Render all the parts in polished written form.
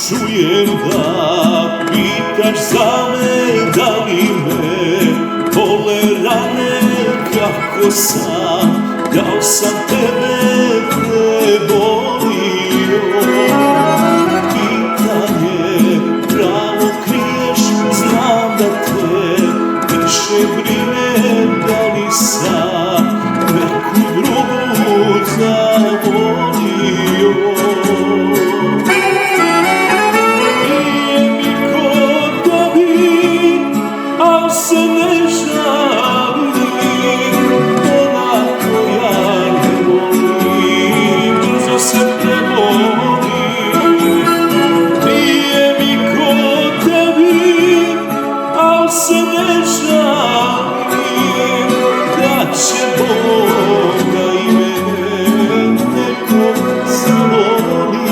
Čujem da pitaš za me, da li me bole rane, kako sam, kao sam tebe prebolio. Pitanje pravo kriješ, znam da te više brine, da li sam neku drugu zavolio. Se ne žalim, ona koja ne voli, brzo se premoli. Nije mi ko tebi, al se ne žalim, da će Boga i mene neko zavoli.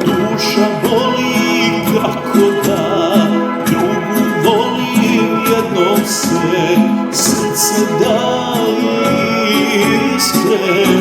Duša boli, kako da drugu volim, jednom se srce daje iskreno.